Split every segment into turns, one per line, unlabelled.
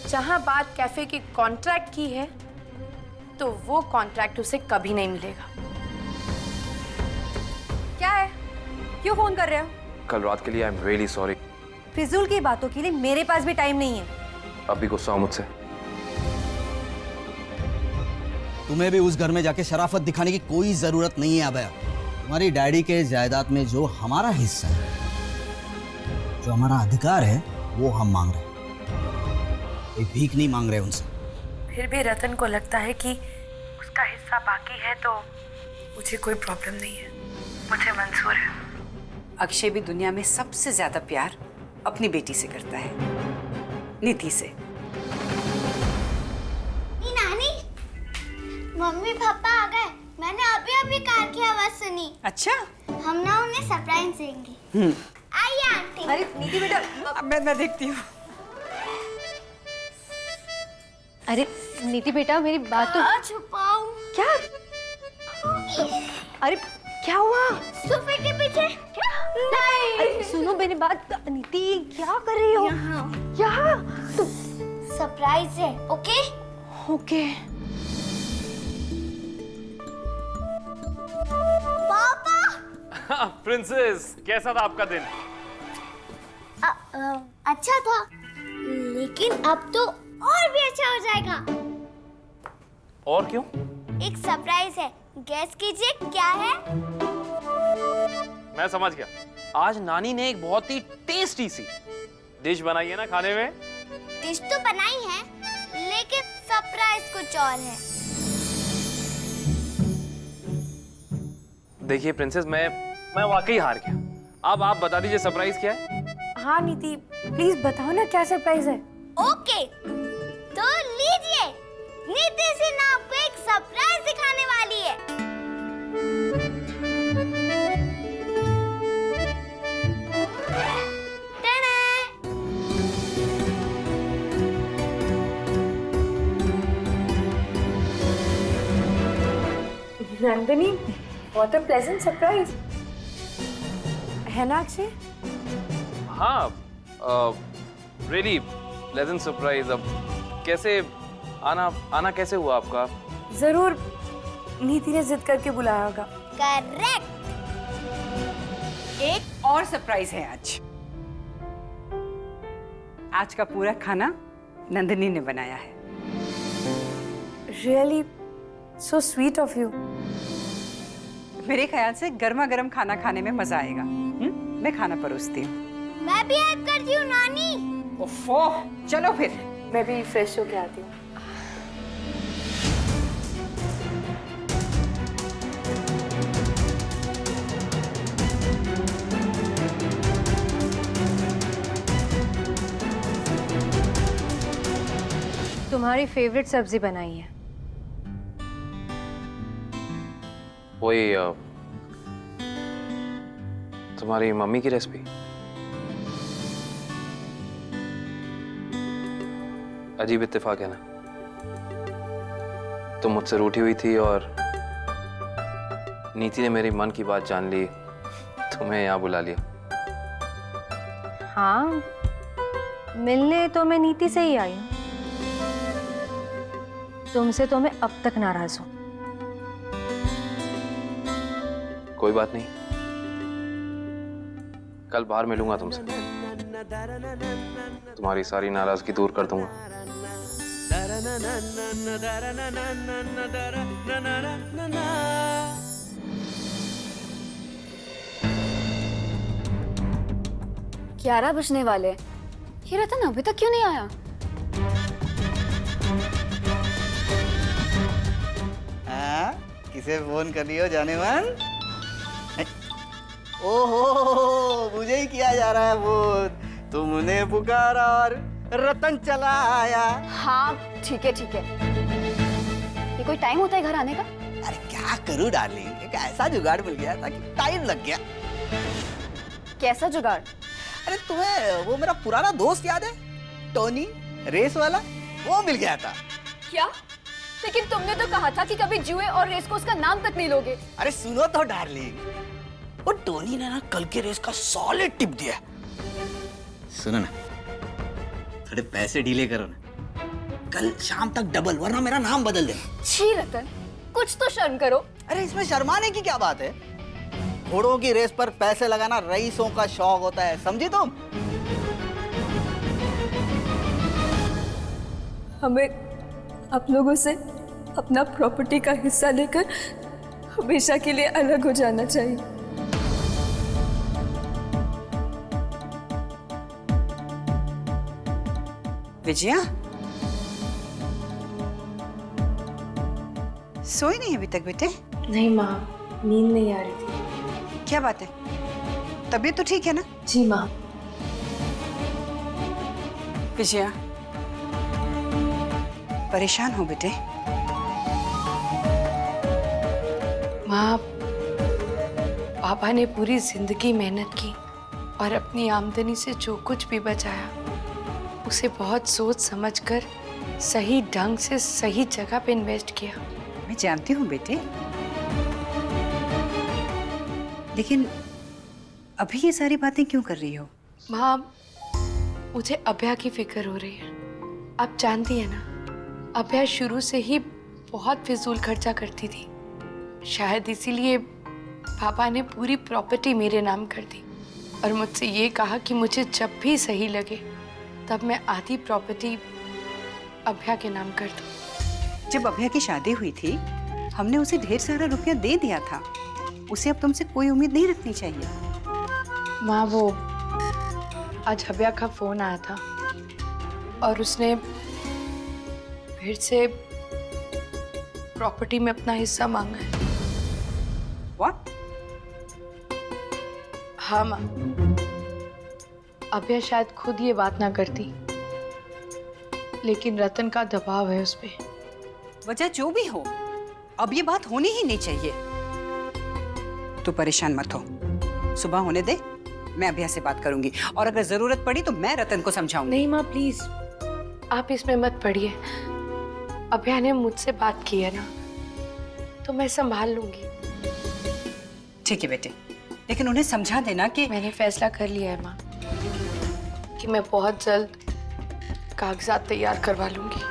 जहां बात कैफे के कॉन्ट्रैक्ट की है तो वो कॉन्ट्रैक्ट उसे कभी नहीं मिलेगा।
क्या है? क्यों फोन कर रहे हो?
कल रात के लिए आई एम रियली सॉरी।
फिजूल की बातों के लिए मेरे पास भी टाइम नहीं है।
अब भी गुस्सा हो मुझसे?
तुम्हें भी उस घर में जाके शराफत दिखाने की कोई जरूरत नहीं है अबे। तुम्हारी डैडी के जायदाद में जो हमारा हिस्सा है, जो हमारा अधिकार है, वो हम मांग रहे हैं। कोई भीख नहीं मांग रहे उनसे।
फिर भी रतन को लगता है कि उसका हिस्सा बाकी है तो मुझे कोई प्रॉब्लम नहीं है, मुझे मंजूर है।
अक्षय भी दुनिया में सबसे ज्यादा प्यार अपनी बेटी से करता है, नीति से।
नानी, मम्मी पापा आ गए। मैंने अभी अभी कार की आवाज सुनी।
अच्छा,
हम ना उन्हें सरप्राइज देंगे। आइए आंटी।
अरे नीति बेटा,
मैं देखती हूँ।
अरे नीति बेटा, मेरी बात तो
छुपाऊं?
क्या? अरे क्या हुआ?
सोफे के पीछे। नहीं।
अरे सुनो मेरी बात। नीति क्या कर रही हो? यहाँ तो
सरप्राइज है, ओके?
ओके।
पापा।
प्रिंसेस, कैसा था आपका दिन?
अच्छा था, लेकिन अब तो और भी अच्छा हो जाएगा।
और क्यों?
एक सरप्राइज है, गेस कीजिए क्या है?
मैं समझ गया। आज नानी ने एक बहुत ही टेस्टी सी डिश बनाई है ना खाने में।
डिश तो बनाई है, लेकिन सरप्राइज कुछ और है।
देखिए प्रिंसेस, मैं वाकई हार गया। अब आप बता दीजिए सरप्राइज क्या है?
हाँ नीति, प्लीज बताओ ना क्या सरप्राइज है।
ओके, तो लीजिए, नीति सिन्हा आपको एक सरप्राइज दिखाने वाली है।
Nandini, what a pleasant surprise है ना अक्षय?
हाँ, रियली प्लेजेंट सरप्राइज। अब कैसे आना कैसे हुआ आपका?
जरूर नीति ने जिद करके बुलाया होगा।
करेक्ट।
एक और सरप्राइज है आज। आज का पूरा खाना नंदिनी ने बनाया है।
Really so sweet of you.
मेरे ख्याल से गर्मा गर्म खाना खाने में मजा आएगा। मैं खाना परोसती हूँ।
मैं भी हेल्प करती हूँ नानी।
ओफो, चलो फिर।
मैं भी फ्रेश होके आती हूँ।
तुम्हारी फेवरेट सब्जी बनाई है।
वही तुम्हारी मम्मी की रेसिपी। अजीब इत्तेफाक है ना, तुम मुझसे रूठी हुई थी और नीति ने मेरी मन की बात जान ली, तुम्हें यहाँ बुला लिया।
हाँ, मिलने तो मैं नीति से ही आई हूँ। तुमसे तो मैं अब तक नाराज हूँ।
कोई बात नहीं, कल बाहर मिलूंगा तुमसे, तुम्हारी सारी नाराजगी दूर कर दूंगा।
ग्यारह बजने वाले। ये रतन अभी तक क्यों नहीं आया?
किसे फोन कर लियो जाने मन? ओहो, मुझे ही किया जा रहा है फोन। तुमने पुकारा और रतन चला आया।
हाँ ठीक है ठीक है। ये कोई टाइम होता है घर आने का?
अरे क्या करूं डार्लिंग, एक ऐसा जुगाड़ मिल गया था कि टाइम लग गया।
कैसा जुगाड़?
अरे तुम्हें वो मेरा पुराना दोस्त याद है, टोनी, रेस वाला? वो मिल गया था।
क्या? लेकिन तुमने तो कहा था कि कभी जुए और रेस को उसका नाम तक नहीं लोगे।
अरे सुनो तो डार्लिंग, वो टोनी ने ना कल के रेस का सॉलिड टिप दिया। सुनो ना, थोड़े पैसे डीले करो ना। कल शाम तक डबल, वरना मेरा नाम बदल देना।
छी रतन, कुछ तो शर्म करो।
अरे इसमें शर्माने की क्या बात है? घोड़ों की रेस पर पैसे लगाना रईसों का शौक होता है, समझी तुम?
हमें आप लोगों से अपना प्रॉपर्टी का हिस्सा लेकर हमेशा के लिए अलग हो जाना चाहिए।
विजया, सोई नहीं अभी तक बेटे?
नहीं माँ, नींद नहीं आ रही थी।
क्या बात है, तबीयत तो ठीक है ना?
जी माँ।
विजया, परेशान हो बेटे?
माँ, पापा ने पूरी जिंदगी मेहनत की और अपनी आमदनी से जो कुछ भी बचाया उसे बहुत सोच समझकर सही ढंग से सही जगह पे इन्वेस्ट किया।
मैं जानती हूँ बेटे, लेकिन अभी ये सारी बातें क्यों कर रही हो?
माँ, मुझे अभया की फिक्र हो रही है। आप जानती है ना, अभया शुरू से ही बहुत फिजूल खर्चा करती थी। शायद इसीलिए पापा ने पूरी प्रॉपर्टी मेरे नाम कर दी और मुझसे ये कहा कि मुझे जब भी सही लगे तब मैं आधी प्रॉपर्टी अभया के नाम कर दूं।
जब अभया की शादी हुई थी, हमने उसे ढेर सारा रुपया दे दिया था। उसे अब तुमसे कोई उम्मीद नहीं रखनी चाहिए।
माँ, वो आज अभया का फोन आया था और उसने फिर से प्रॉपर्टी में अपना हिस्सा मांगा है।
What?
हाँ माँ, अभया शायद खुद ये बात ना करती, लेकिन रतन का दबाव है उस पे।
वजह जो भी हो, अब ये बात होनी ही नहीं चाहिए। तू परेशान मत हो, सुबह होने दे, मैं अभया से बात करूंगी और अगर जरूरत पड़ी तो मैं रतन को समझाऊंगी।
नहीं माँ, प्लीज आप इसमें मत पड़िए। अभया ने मुझसे बात की है ना, तो मैं संभाल लूंगी।
ठीक है बेटे, लेकिन उन्हें समझा देना कि
मैंने फैसला कर लिया है माँ कि मैं बहुत जल्द कागजात तैयार करवा लूंगी।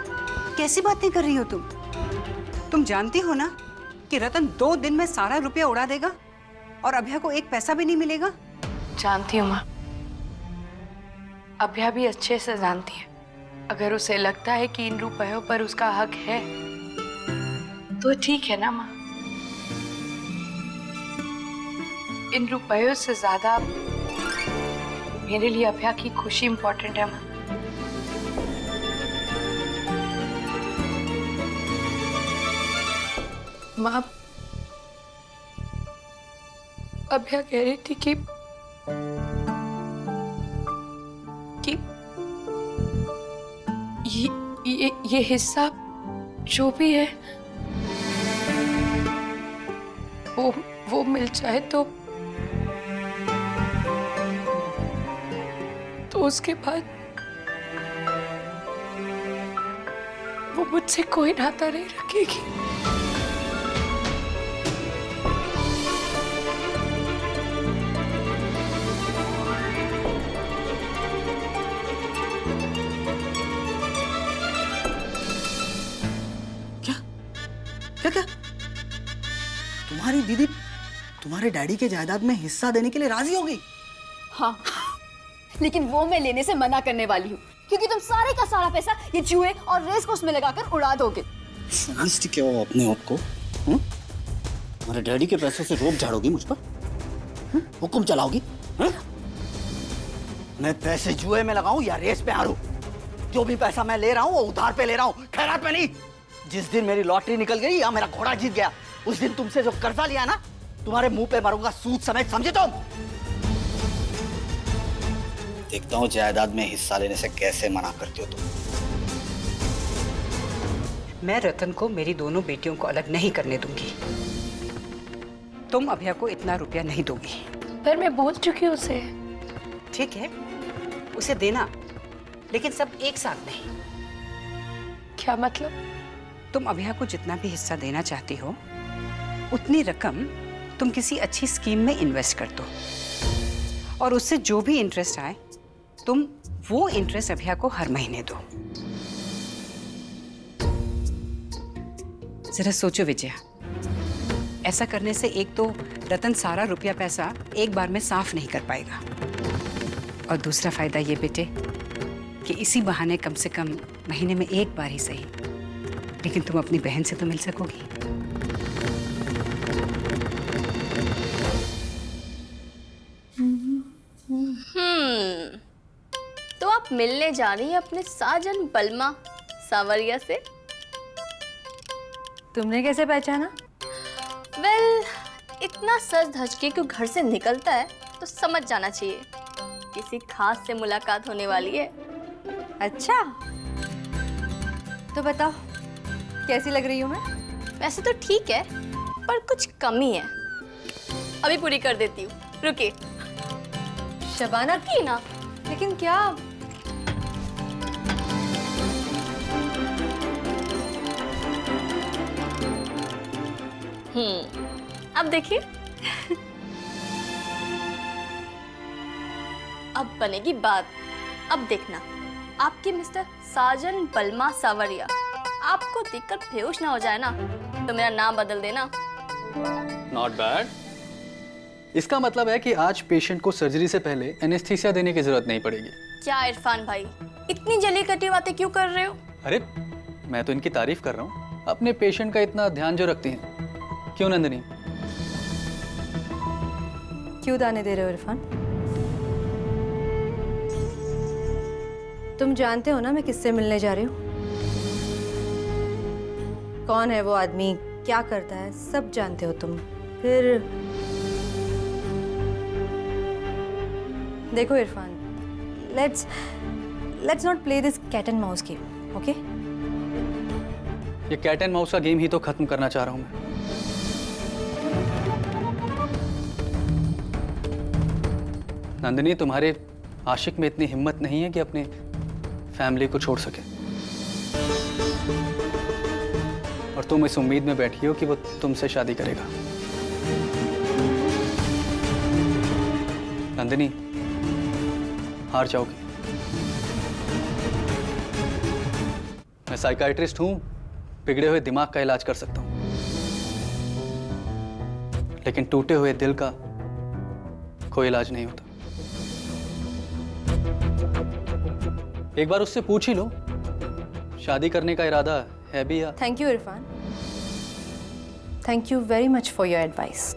कैसी बातें कर रही हो तुम? तुम जानती हो ना कि रतन 2 दिन में सारा रुपया उड़ा देगा और अभया को एक पैसा भी नहीं मिलेगा।
जानती हूँ माँ, अभया भी अच्छे से जानती है। अगर उसे लगता है कि इन रुपयों पर उसका हक है तो ठीक है ना माँ। इन रुपयों से ज्यादा मेरे लिए अभया की खुशी इंपॉर्टेंट है माँ। माँ, अभया कह रही थी कि ये हिस्सा जो भी है वो मिल जाए तो उसके बाद वो मुझसे कोई नाता नहीं रखेगी।
क्या तुम्हारी दीदी तुम्हारे डैडी के जायदाद में हिस्सा देने के लिए राजी हो गई?
हाँ, लेकिन वो मैं लेने से मना करने वाली हूँ क्योंकि तुम सारे का सारा पैसा ये जुए और रेस कोर्स में लगाकर उड़ा दोगे।
समझती क्या हो अपने आप को? हमारे डैडी के पैसों से रोब झाड़ोगी मुझ पर? हुक्म चलाओगी? मैं पैसे जुए में लगाऊं या रेस पे हारूं? जो भी पैसा मैं ले रहा हूं वो उधार पे ले रहा हूं, खैरात में नहीं। जिस दिन मेरी लॉटरी निकल गई या मेरा घोड़ा जीत गया, उस दिन तुमसे जो कर्जा लिया ना, तुम्हारे मुंह पे मारूंगा सूद समेत, समझे तुम? देखता हूँ जायदाद में हिस्सा लेने से कैसे मना करती हो तुम।
मैं रतन को मेरी दोनों बेटियों को अलग नहीं करने दूंगी। तुम अभया को इतना रुपया नहीं दोगी।
पर मैं बोल चुकी हूँ उसे।
ठीक है, उसे देना, लेकिन सब एक साथ नहीं।
क्या मतलब?
तुम अभया को जितना भी हिस्सा देना चाहती हो, उतनी रकम तुम किसी अच्छी स्कीम में इन्वेस्ट कर दो और उससे जो भी इंटरेस्ट आए तुम वो इंटरेस्ट अभया को हर महीने दो। जरा सोचो विजया, ऐसा करने से एक तो रतन सारा रुपया पैसा एक बार में साफ नहीं कर पाएगा, और दूसरा फायदा ये बेटे कि इसी बहाने कम से कम महीने में एक बार ही सही, लेकिन तुम अपनी बहन से तो मिल सकोगी।
तो आप मिलने जा रही हैं अपने साजन बलमा सावरिया से?
तुमने कैसे पहचाना?
वेल, इतना सज धज के क्यों घर से निकलता है तो समझ जाना चाहिए किसी खास से मुलाकात होने वाली है।
अच्छा, तो बताओ कैसी लग रही हूँ मैं?
वैसे तो ठीक है, पर कुछ कमी है। अभी पूरी कर देती हूँ, रुकिए।
शबाना
की ना,
लेकिन क्या?
अब देखिए। अब बनेगी बात। अब देखना, आपके मिस्टर साजन बलमा सावरिया आपको देखकर बेहोश ना हो जाए ना, तो मेरा नाम बदल देना।
Not bad. इसका मतलब है कि आज पेशेंट को सर्जरी से पहले एनेस्थीसिया देने की जरूरत नहीं पड़ेगी।
क्या इरफान भाई, इतनी जली कटी बातें क्यों कर रहे हो?
अरे मैं तो इनकी तारीफ कर रहा हूँ, अपने पेशेंट का इतना ध्यान जो रखती हैं। क्यों नंदिनी?
क्यों दाने दे रहे हो इरफान? तुम जानते हो ना मैं किससे मिलने जा रही हूँ? कौन है वो आदमी, क्या करता है, सब जानते हो तुम। फिर देखो Irfan, let's not play this cat and mouse game, okay?
ये कैट एंड माउस का गेम ही तो खत्म करना चाह रहा हूँ मैं। नंदिनी, तुम्हारे आशिक में इतनी हिम्मत नहीं है कि अपने फैमिली को छोड़ सके, और तुम इस उम्मीद में बैठी हो कि वो तुमसे शादी करेगा। नंदिनी, हार जाओगी। मैं साइकाइट्रिस्ट हूं, बिगड़े हुए दिमाग का इलाज कर सकता हूं, लेकिन टूटे हुए दिल का कोई इलाज नहीं होता। एक बार उससे पूछ ही लो, शादी करने का इरादा है भी या?
Thank you Irfan, thank you very much for your advice.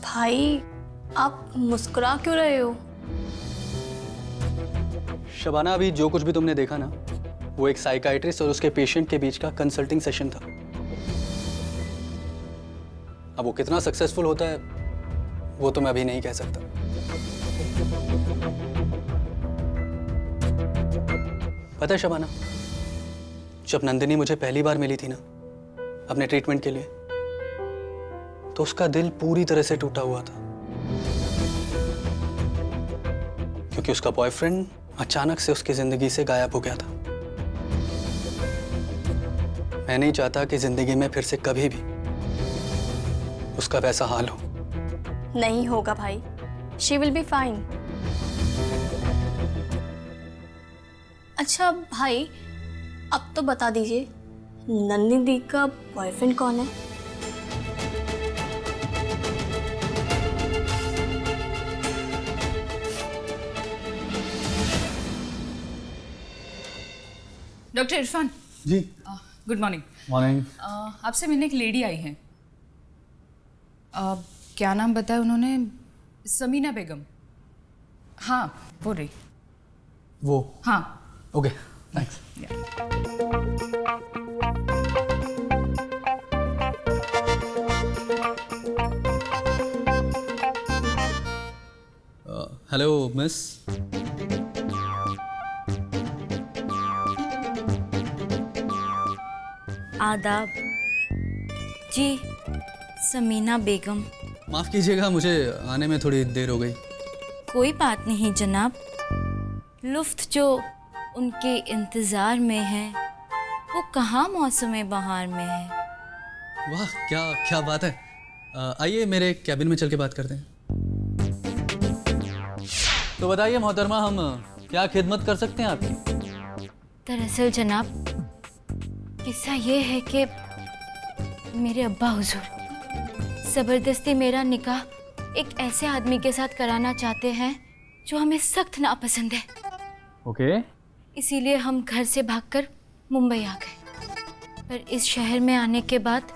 भाई, आप मुस्कुरा क्यों रहे हो?
शबाना, अभी जो कुछ भी तुमने देखा ना, वो एक साइकाइट्रिस्ट और उसके पेशेंट के बीच का कंसल्टिंग सेशन था। अब वो कितना सक्सेसफुल होता है वो तो मैं अभी नहीं कह सकता। पता है शबाना, जब नंदिनी मुझे पहली बार मिली थी ना अपने ट्रीटमेंट के लिए, तो उसका दिल पूरी तरह से टूटा हुआ था, क्योंकि उसका बॉयफ्रेंड अचानक से उसकी जिंदगी से गायब हो गया था। मैं नहीं चाहता कि जिंदगी में फिर से कभी भी उसका वैसा हाल हो।
नहीं होगा भाई, शी विल बी फाइन। अच्छा भाई, अब तो बता दीजिए, नंदिनी दी का बॉयफ्रेंड कौन है?
डॉक्टर इरफान
जी,
गुड मॉर्निंग।
मॉर्निंग।
आपसे मिलने एक लेडी आई है। क्या नाम बताया उन्होंने? समीना बेगम। हाँ, वो रही।
वो?
हाँ।
Okay, thanks. Hello miss.
आदाब जी, समीना बेगम।
माफ कीजिएगा, मुझे आने में थोड़ी देर हो गई।
कोई बात नहीं जनाब, लुफ्त जो उनके इंतज़ार में है वो कहाँ मौसम बहार में है।
वाह, क्या क्या बात है। आइए मेरे कैबिन में चल के बात करते हैं। तो बताइए मोहतरमा, हम क्या खिदमत कर सकते हैं आपकी?
दरअसल जनाब, किस्सा ये है कि मेरे अब्बा हुजूर ज़बरदस्ती मेरा निकाह एक ऐसे आदमी के साथ कराना चाहते हैं जो हमें सख्त नापसंद है।
ओके।
इसीलिए हम घर से भागकर मुंबई आ गए। पर इस शहर में आने के बाद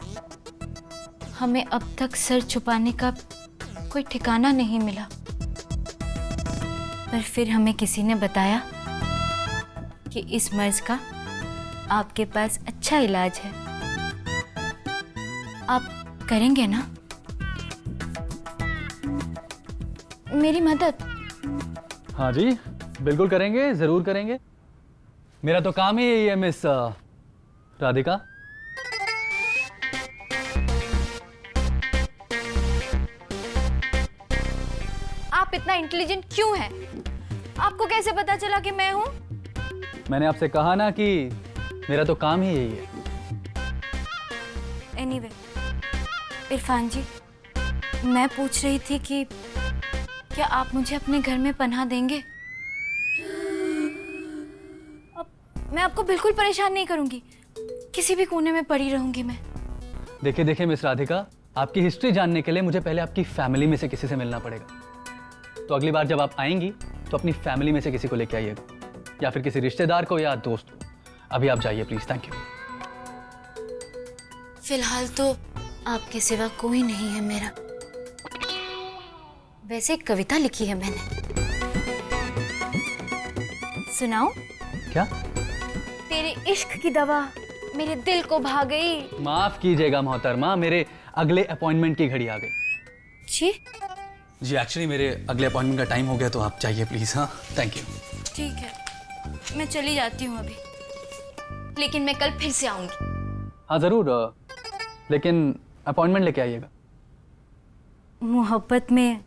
हमें अब तक सर छुपाने का कोई ठिकाना नहीं मिला। पर फिर हमें किसी ने बताया कि इस मर्ज का आपके पास अच्छा इलाज है। आप करेंगे ना मेरी मदद?
हाँ जी, बिल्कुल करेंगे, जरूर करेंगे। मेरा तो काम ही यही है मिस राधिका।
आप इतना इंटेलिजेंट क्यों हैं? आपको कैसे पता चला कि मैं हूं?
मैंने आपसे कहा ना कि मेरा तो काम ही यही है।
एनीवे, इरफान जी, मैं पूछ रही थी कि क्या आप मुझे अपने घर में पनाह देंगे? मैं आपको बिल्कुल परेशान नहीं करूंगी, किसी भी कोने में पड़ी रहूंगी मैं।
देखिए देखिए मिस राधिका, आपकी हिस्ट्री जानने के लिए मुझे पहले आपकी फैमिली में से किसी से मिलना पड़ेगा। तो अगली बार जब आप आएंगी तो अपनी फैमिली में से किसी को लेके आइएगा, या फिर किसी रिश्तेदार को या दोस्त को। अभी आप जाइए प्लीज। Thank you.
फिलहाल तो आपके सिवा कोई नहीं है मेरा। वैसे एक कविता लिखी है मैंने, सुनाऊं?
क्या?
तेरे इश्क की दवा मेरे दिल को भा गई।
माफ कीजिएगा मोहतरमा, मेरे अगले अपॉइंटमेंट की घड़ी आ गई।
जी
जी, एक्चुअली मेरे अगले अपॉइंटमेंट का टाइम हो गया, तो आप जाइए प्लीज। हाँ, थैंक यू।
ठीक है, मैं चली जाती हूँ अभी, लेकिन मैं कल फिर से आऊंगी।
हाँ जरूर, लेकिन अपॉइंटमेंट लेके आइएगा।
मोहब्बत में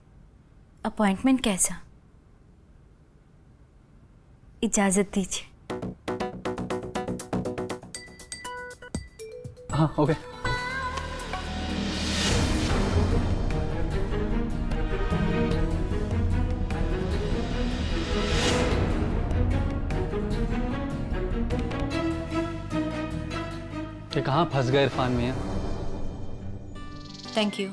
अपॉइंटमेंट कैसा? इजाजत दीजिए।
हाँ, ओके। कि कहाँ फंस गए इरफान मियां?
Thank you.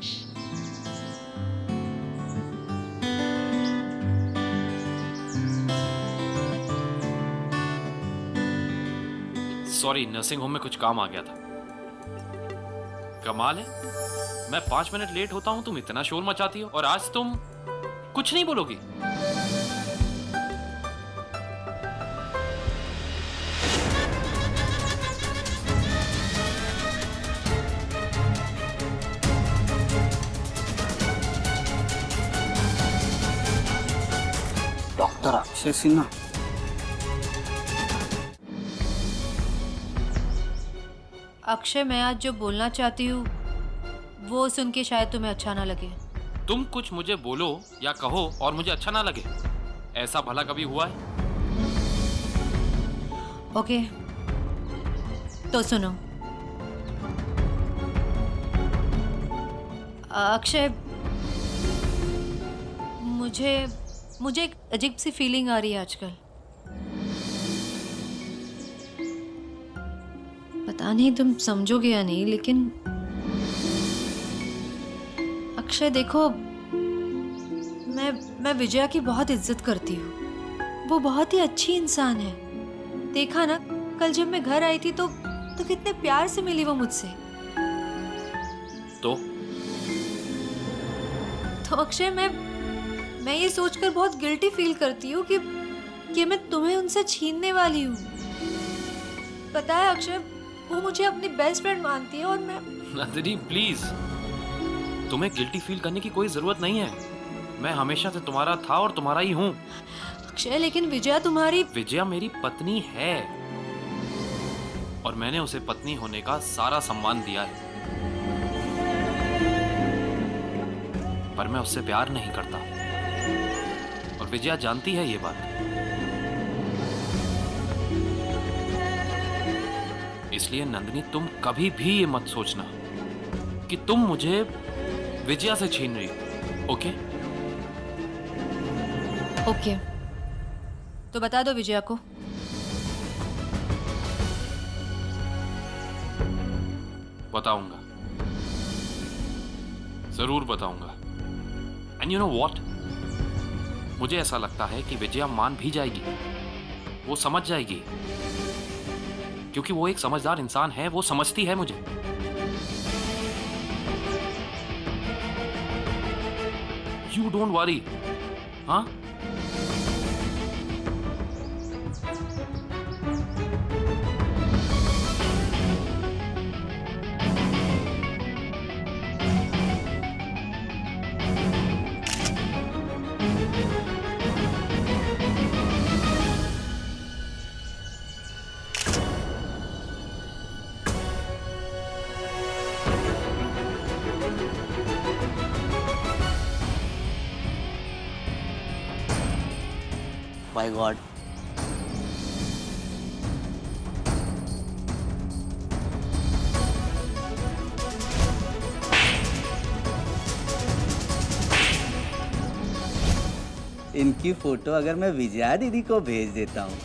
Sorry, nursing home में कुछ काम आ गया था। कमाल है, मैं 5 मिनट लेट होता हूं, तुम इतना शोर मचाती हो, और आज तुम कुछ नहीं बोलोगी।
डॉक्टर अक्षय सिन्हा।
अक्षय, मैं आज जो बोलना चाहती हूँ वो सुन के शायद तुम्हें अच्छा ना लगे।
तुम कुछ मुझे बोलो या कहो और मुझे अच्छा ना लगे, ऐसा भला कभी हुआ है?
ओके, तो सुनो। अक्षय, मुझे एक अजीब सी फीलिंग आ रही है आजकल। पता नहीं तुम समझोगे या नहीं, लेकिन अक्षय देखो, मैं विजया की बहुत इज्जत करती हूँ। वो बहुत ही अच्छी इंसान है। देखा ना, कल जब मैं घर आई थी तो कितने प्यार से मिली वो मुझसे।
तो
अक्षय, मैं ये सोचकर बहुत गिल्टी फील करती हूँ कि मैं तुम्हें उनसे छीनने वाली हूँ। पता है अक्षय, वो मुझे अपनी बेस्ट फ्रेंड मानती है और मैं।
नंदिनी प्लीज, तुम्हें गिल्टी फील करने की कोई जरूरत नहीं है। मैं हमेशा से तुम्हारा था और तुम्हारा ही हूँ।
अक्षय, लेकिन विजया तुम्हारी।
विजया मेरी पत्नी है और मैंने उसे पत्नी होने का सारा सम्मान दिया है, पर मैं उससे प्यार नहीं करता और विजया जानती है ये बात। इसलिए नंदिनी, तुम कभी भी ये मत सोचना कि तुम मुझे विजया से छीन रही हो। ओके?
ओके, तो बता दो विजया को।
बताऊंगा, जरूर बताऊंगा। एंड यू नो व्हाट, मुझे ऐसा लगता है कि विजया मान भी जाएगी, वो समझ जाएगी, क्योंकि वो एक समझदार इंसान है, वो समझती है मुझे। You don't worry. हाँ,
माय गॉड, इनकी फोटो अगर मैं विजया दीदी को भेज देता हूँ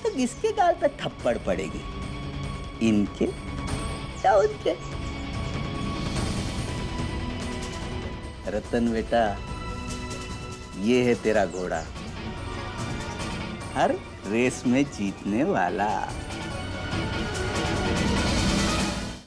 तो किसके गाल पे थप्पड़ पड़ेगी, इनके या उनके? रतन बेटा, ये है तेरा घोड़ा, हर रेस में जीतने वाला।